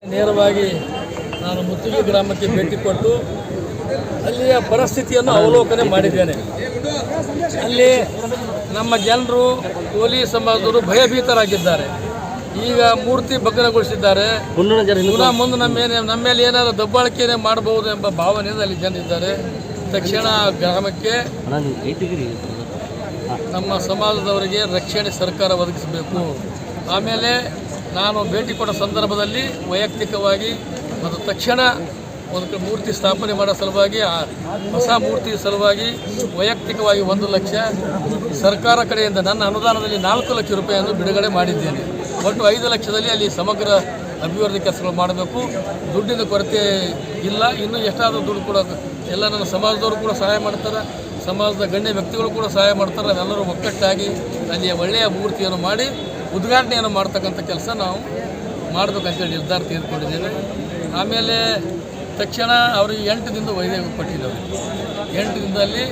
ನೇರವಾಗಿ ನಾನು ಮುತ್ತಿಗೆ ಗ್ರಾಮಕ್ಕೆ ಭೇಟಿ ಕೊಟ್ಟು ಅಲ್ಲಿಯ ಪರಿಸ್ಥಿತಿಯನ್ನು ಅವಲೋಕನೆ ಮಾಡಿದ್ದೇನೆ. ಅಲ್ಲಿ ನಮ್ಮ ಜನರು ಕೋಲಿ ಸಮಾಜದವರು ಭಯಭೀತರಾಗಿದ್ದಾರೆ. ಈಗ ಮೂರ್ತಿ ಭಗ್ನಗೊಳಿಸಿದ್ದಾರೆ. ಮುಂದೆ ನಮ್ಮ ಮೇಲೆ ಏನಾದರೂ ದಬ್ಬಾಳಿಕೆಯೇ ಮಾಡಬಹುದು ಎಂಬ ಭಾವನೆಯಿಂದ ಅಲ್ಲಿ ಜನರಿದ್ದಾರೆ. ತಕ್ಷಣ ಗ್ರಾಮಕ್ಕೆ ನಮ್ಮ ಸಮಾಜದವರಿಗೆ ರಕ್ಷಣೆ ಸರ್ಕಾರ ಒದಗಿಸಬೇಕು. ಆಮೇಲೆ ನಾನು ಭೇಟಿ ಕೊಟ್ಟ ಸಂದರ್ಭದಲ್ಲಿ ವೈಯಕ್ತಿಕವಾಗಿ ಮತ್ತು ತಕ್ಷಣ ಒಂದು ಮೂರ್ತಿ ಸ್ಥಾಪನೆ ಮಾಡೋ ಸಲುವಾಗಿ ಹೊಸ ಮೂರ್ತಿ ಸಲುವಾಗಿ ವೈಯಕ್ತಿಕವಾಗಿ 1 ಲಕ್ಷ ಸರ್ಕಾರ ಕಡೆಯಿಂದ ನನ್ನ ಅನುದಾನದಲ್ಲಿ 4 ಲಕ್ಷ ರೂಪಾಯಿಯನ್ನು ಬಿಡುಗಡೆ ಮಾಡಿದ್ದೇನೆ. ಒಟ್ಟು 5 ಲಕ್ಷದಲ್ಲಿ ಅಲ್ಲಿ ಸಮಗ್ರ ಅಭಿವೃದ್ಧಿ ಕೆಲಸಗಳು ಮಾಡಬೇಕು. ದುಡ್ಡಿನ ಕೊರತೆ ಇಲ್ಲ. ಇನ್ನೂ ಎಷ್ಟಾದರೂ ದುಡ್ಡು ಕೂಡ ಎಲ್ಲ ನನ್ನ ಸಮಾಜದವರು ಕೂಡ ಸಹಾಯ ಮಾಡ್ತಾರೆ. ಸಮಾಜದ ಗಣ್ಯ ವ್ಯಕ್ತಿಗಳು ಕೂಡ ಸಹಾಯ ಮಾಡ್ತಾರೆ. ನಾವೆಲ್ಲರೂ ಒಕ್ಕಟ್ಟಾಗಿ ಅಲ್ಲಿ ಒಳ್ಳೆಯ ಮೂರ್ತಿಯನ್ನು ಮಾಡಿ ಉದ್ಘಾಟನೆಯನ್ನು ಮಾಡ್ತಕ್ಕಂಥ ಕೆಲಸ ನಾವು ಮಾಡಬೇಕಂತೇಳಿ ನಿರ್ಧಾರ ತೆಗೆದುಕೊಂಡಿದ್ದೇವೆ. ಆಮೇಲೆ ತಕ್ಷಣ ಅವರಿಗೆ 8 ದಿನದ ವೈದ್ಯರಿಗೆ ಕೊಟ್ಟಿದ್ದೇವೆ. 8 ದಿನದಲ್ಲಿ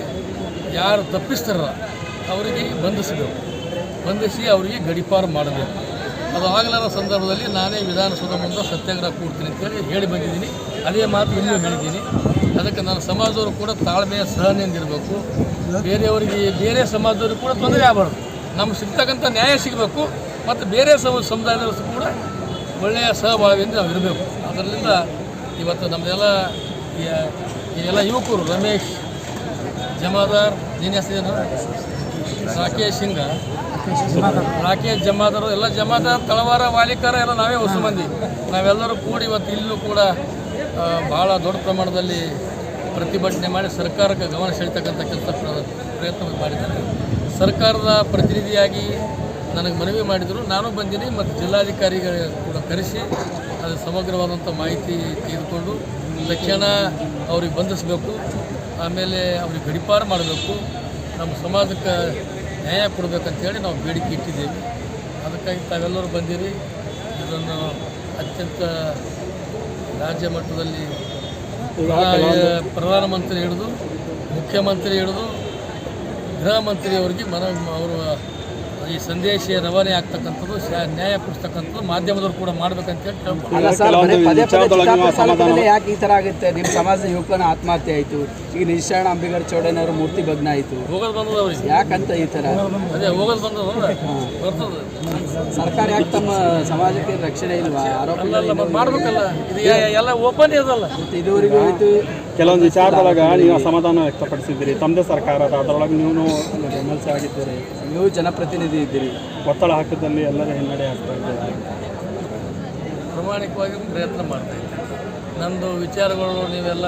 ಯಾರು ತಪ್ಪಿಸ್ತಾರ ಅವರಿಗೆ ಬಂಧಿಸಿ ಅವರಿಗೆ ಗಡೀಪಾರು ಮಾಡಬೇಕು. ಅದು ಆಗಲಾರ ಸಂದರ್ಭದಲ್ಲಿ ನಾನೇ ವಿಧಾನಸೌಧ ಮುಂದೆ ಸತ್ಯಾಗ್ರಹ ಕೂಡ್ತೀನಿ ಅಂತೇಳಿ ಹೇಳಿ ಬಂದಿದ್ದೀನಿ. ಅದೇ ಮಾತು ಇನ್ನೂ ಹೇಳಿದ್ದೀನಿ. ಅದಕ್ಕೆ ನನ್ನ ಸಮಾಜದವರು ಕೂಡ ತಾಳ್ಮೆಯ ಸಹನೆಯಿಂದ ಇರಬೇಕು. ಬೇರೆ ಸಮಾಜದವ್ರಿಗೆ ಕೂಡ ತೊಂದರೆ ಆಗಬಾರ್ದು. ನಮ್ಗೆ ಸಿಗ್ತಕ್ಕಂಥ ನ್ಯಾಯ ಸಿಗಬೇಕು ಮತ್ತು ಬೇರೆ ಸಮುದಾಯದವರು ಕೂಡ ಒಳ್ಳೆಯ ಸಹಭಾಗಿಯಿಂದ ನಾವು ಇರಬೇಕು. ಅದರಿಂದ ಇವತ್ತು ನಮ್ಮದೆಲ್ಲ ಯುವಕರು ರಮೇಶ್ ಜಮಾದಾರ್, ರಾಕೇಶ್ ಸಿಂಗ, ರಾಕೇಶ್ ಜಮಾದಾರು ಎಲ್ಲ ಜಮಾದಾರ್, ತಳವಾರ, ವಾಲಿಕಾರ ಎಲ್ಲ ನಾವೇ ಹೊಸ ಮಂದಿ. ನಾವೆಲ್ಲರೂ ಕೂಡಿ ಇವತ್ತು ಇಲ್ಲೂ ಕೂಡ ಭಾಳ ದೊಡ್ಡ ಪ್ರಮಾಣದಲ್ಲಿ ಪ್ರತಿಭಟನೆ ಮಾಡಿ ಸರ್ಕಾರಕ್ಕೆ ಗಮನ ಸೆಳೀತಕ್ಕಂಥ ಪ್ರಯತ್ನ ಮಾಡಿದ್ದಾರೆ. ಸರ್ಕಾರದ ಪ್ರತಿನಿಧಿಯಾಗಿ ನನಗೆ ಮನವಿ ಮಾಡಿದರು. ನಾನು ಬಂದೀನಿ ಮತ್ತು ಜಿಲ್ಲಾಧಿಕಾರಿಗಳು ಕೂಡ ಕರೆಸಿ ಅದು ಸಮಗ್ರವಾದಂಥ ಮಾಹಿತಿ ತೆಗೆದುಕೊಂಡು ತಕ್ಷಣ ಅವ್ರಿಗೆ ಬಂಧಿಸಬೇಕು. ಆಮೇಲೆ ಅವ್ರಿಗೆ ಗಡೀಪಾರು ಮಾಡಬೇಕು. ನಮ್ಮ ಸಮಾಜಕ್ಕೆ ನ್ಯಾಯ ಕೊಡಬೇಕಂತೇಳಿ ನಾವು ಬೇಡಿಕೆ ಇಟ್ಟಿದ್ದೇವೆ. ಅದಕ್ಕಾಗಿ ತಾವೆಲ್ಲರೂ ಬಂದಿರಿ. ಇದನ್ನು ಅತ್ಯಂತ ರಾಜ್ಯ ಮಟ್ಟದಲ್ಲಿ ಪ್ರಧಾನಮಂತ್ರಿ ಹಿಡಿದು ಮುಖ್ಯಮಂತ್ರಿ ಹಿಡಿದು ಗೃಹ ಮಂತ್ರಿಯವರಿಗೆ ಅವರು ಈ ಸಂದೇಶ ರವಾನೆ ಆಗ್ತಕ್ಕಂಥದ್ದು, ನ್ಯಾಯ ಕೊಡಿಸ್ತಕ್ಕಂಥದ್ದು ಮಾಧ್ಯಮದವರು ಕೂಡ ಮಾಡ್ಬೇಕಂತೇಳಿ ಯಾಕೆ ಈ ಥರ ಆಗುತ್ತೆ? ನಿಮ್ಮ ಸಮಾಜದ ಯುವಕನ ಆತ್ಮಹತ್ಯೆ ಆಯಿತು, ಈಗ ನಿಶಾಣ ಅಂಬಿಗರ್ ಚೌಡಯ್ಯನವರ ಮೂರ್ತಿ ಭಗ್ನ ಆಯಿತು. ಹೋಗೋದು ಬಂದದ ಅವ್ರಿಗೆ ಯಾಕಂತ ಈ ಥರ ಅದೇ ಹೋಗೋದು ಬಂದದ ಬರ್ತದೆ. ಸರ್ಕಾರ ಯಾಕೆ ತಮ್ಮ ಸಮಾಜಕ್ಕೆ ರಕ್ಷಣೆ ಇಲ್ವಾ? ಆರೋಪ ಮಾಡ್ಬೇಕಲ್ಲ. ಇದು ಎಲ್ಲ ಓಪನ್ ಇದಲ್ಲ. ಇದುವರೆಗೂ ಹೋಯ್ತು. ಕೆಲವೊಂದು ವಿಚಾರದೊಳಗೆ ನೀವು ಅಸಮಾಧಾನ ವ್ಯಕ್ತಪಡಿಸಿದ್ದೀರಿ. ತಮ್ಮದೇ ಸರ್ಕಾರದ ಅದರೊಳಗೆ ನೀವು MLC ಆಗಿದ್ದೀರಿ, ನೀವು ಜನಪ್ರತಿನಿಧಿ ಇದ್ದೀರಿ. ಒತ್ತಡ ಹಾಕಿದಲ್ಲಿ ಎಲ್ಲರ ಹಿನ್ನಡೆ ಆಗ್ತಾ ಇದ್ದಾರೆ. ಪ್ರಾಮಾಣಿಕವಾಗಿ ಪ್ರಯತ್ನ ಮಾಡ್ತಾ ಇದ್ದೀನಿ. ನಂದು ವಿಚಾರಗಳು ನೀವೆಲ್ಲ